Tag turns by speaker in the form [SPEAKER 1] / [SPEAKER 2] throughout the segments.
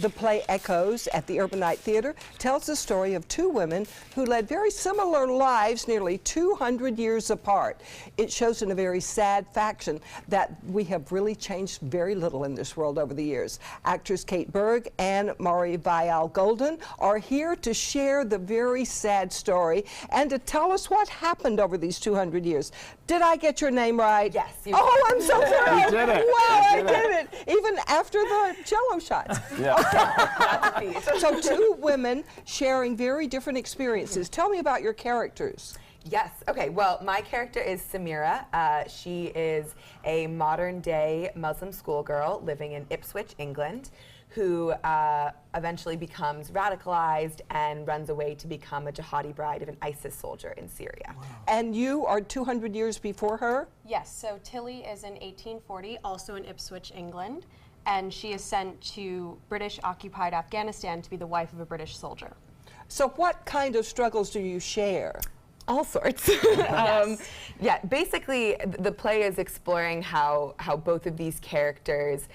[SPEAKER 1] The play Echoes at the Urbanite Theater tells the story of two women who led very similar lives nearly 200 years apart. It shows in a very sad fashion that we have really changed very little in this world over the years. Actors Kate Berg and Maury Vial Golden are here to share the very sad story and to tell us what happened over these 200 years. Did I get your name right?
[SPEAKER 2] Yes.
[SPEAKER 1] Oh, I'm so proud.
[SPEAKER 3] You did it.
[SPEAKER 1] Wow, I
[SPEAKER 3] You
[SPEAKER 1] did it. Even after the Jell-O shots.
[SPEAKER 3] Yeah.
[SPEAKER 1] So two women sharing very different experiences. Tell me about your characters.
[SPEAKER 2] Yes. Okay. Well, my character is Samira. She is a modern-day Muslim schoolgirl living in Ipswich, England, who eventually becomes radicalized and runs away to become a jihadi bride of an ISIS soldier in Syria.
[SPEAKER 1] Wow. And you are 200 years before her?
[SPEAKER 4] Yes. So Tilly is in 1840, also in Ipswich, England, and she is sent to British-occupied Afghanistan to be the wife of a British soldier.
[SPEAKER 1] So what kind of struggles do you share?
[SPEAKER 2] All sorts.
[SPEAKER 4] Yes.
[SPEAKER 2] Yeah, basically the play is exploring how both of these characters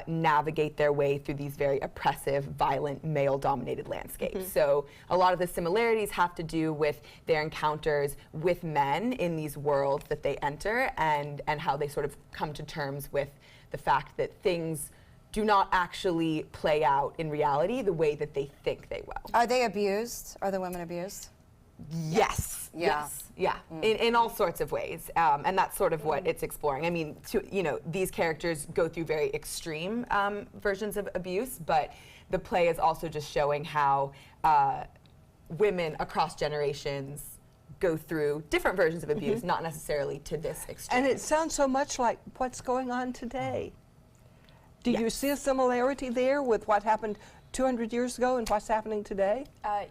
[SPEAKER 2] navigate their way through these very oppressive, violent, male-dominated landscapes. So a lot of the similarities have to do with their encounters with men in these worlds that they enter, and how they sort of come to terms with the fact that things do not actually play out in reality the way that they think they will.
[SPEAKER 5] Are they abused? Are the women abused?
[SPEAKER 2] Yes.
[SPEAKER 5] Yeah.
[SPEAKER 2] Yes. Yeah. In all sorts of ways, and that's sort of what it's exploring. I mean, these characters go through very extreme versions of abuse, but the play is also just showing how women across generations go through different versions of abuse, not necessarily to this extreme.
[SPEAKER 1] And it sounds so much like what's going on today. Do you see a similarity there with what happened 200 years ago and what's happening today?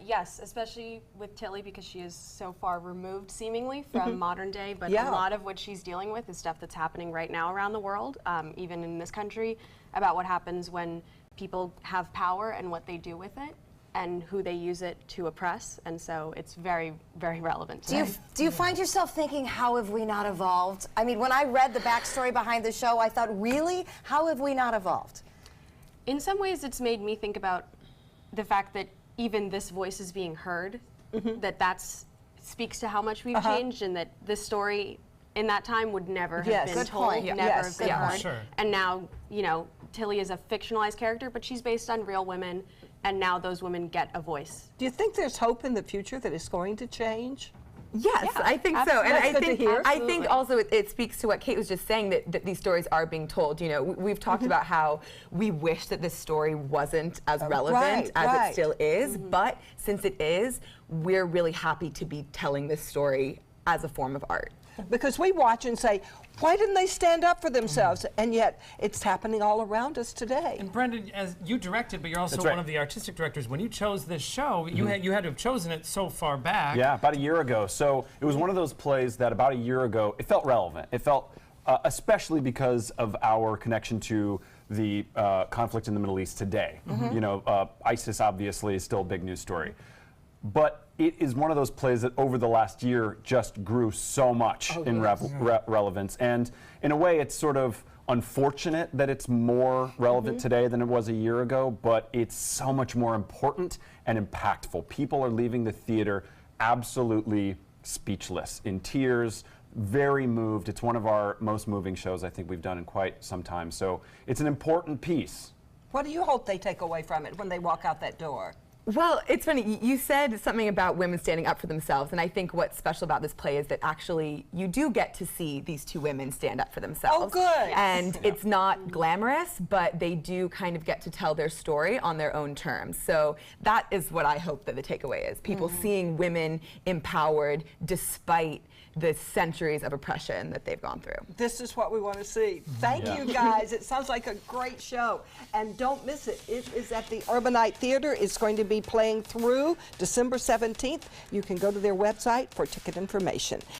[SPEAKER 4] Yes, especially with Tilly, because she is so far removed, seemingly, from modern day, but
[SPEAKER 1] Yeah.
[SPEAKER 4] a lot of what she's dealing with is stuff that's happening right now around the world, even in this country, about what happens when people have power and what they do with it, and who they use it to oppress, and so it's very, very relevant today.
[SPEAKER 5] Do you find yourself thinking, how have we not evolved? I mean, when I read the backstory behind the show, I thought, really? How have we not evolved?
[SPEAKER 4] In some ways, it's made me think about the fact that even this voice is being heard, that speaks to how much we've changed, and that this story in that time would never have been
[SPEAKER 5] Good
[SPEAKER 4] told,
[SPEAKER 5] point.
[SPEAKER 4] never
[SPEAKER 1] Yes.
[SPEAKER 4] have been
[SPEAKER 1] Yeah,
[SPEAKER 4] heard.
[SPEAKER 3] sure.
[SPEAKER 4] And now, Tilly is a fictionalized character, but she's based on real women, and now those women get a voice.
[SPEAKER 1] Do you think there's hope in the future that it's going to change?
[SPEAKER 2] Yes,
[SPEAKER 4] Yeah,
[SPEAKER 2] I think so,
[SPEAKER 4] absolutely.
[SPEAKER 2] and
[SPEAKER 1] That's
[SPEAKER 2] I
[SPEAKER 1] good to
[SPEAKER 2] think
[SPEAKER 1] hear.
[SPEAKER 2] I think also it speaks to what Kate was just saying, that these stories are being told. We've talked about how we wish that this story wasn't as relevant as it still is, but since it is, we're really happy to be telling this story as a form of art.
[SPEAKER 1] Because we watch and say, why didn't they stand up for themselves? And yet it's happening all around us today.
[SPEAKER 3] And Brendan, as you directed, but you're also
[SPEAKER 6] That's right.
[SPEAKER 3] one of the artistic directors. When you chose this show, you had to have chosen it so far back.
[SPEAKER 6] Yeah, about a year ago. So it was one of those plays that about a year ago, it felt relevant. It felt, especially because of our connection to the conflict in the Middle East today. ISIS obviously is still a big news story. But it is one of those plays that over the last year just grew so much in relevance. And in a way, it's sort of unfortunate that it's more relevant today than it was a year ago, but it's so much more important and impactful. People are leaving the theater absolutely speechless, in tears, very moved. It's one of our most moving shows I think we've done in quite some time. So it's an important piece.
[SPEAKER 1] What do you hope they take away from it when they walk out that door?
[SPEAKER 2] Well, it's funny, you said something about women standing up for themselves, and I think what's special about this play is that actually you do get to see these two women stand up for themselves.
[SPEAKER 1] Oh, good.
[SPEAKER 2] And it's not glamorous, but they do kind of get to tell their story on their own terms. So that is what I hope that the takeaway is. People seeing women empowered despite the centuries of oppression that they've gone through.
[SPEAKER 1] This is what we want to see. Thank you guys. It sounds like a great show. And don't miss it. It is at the Urbanite Theater. It's going to be playing through December 17th. You can go to their website for ticket information.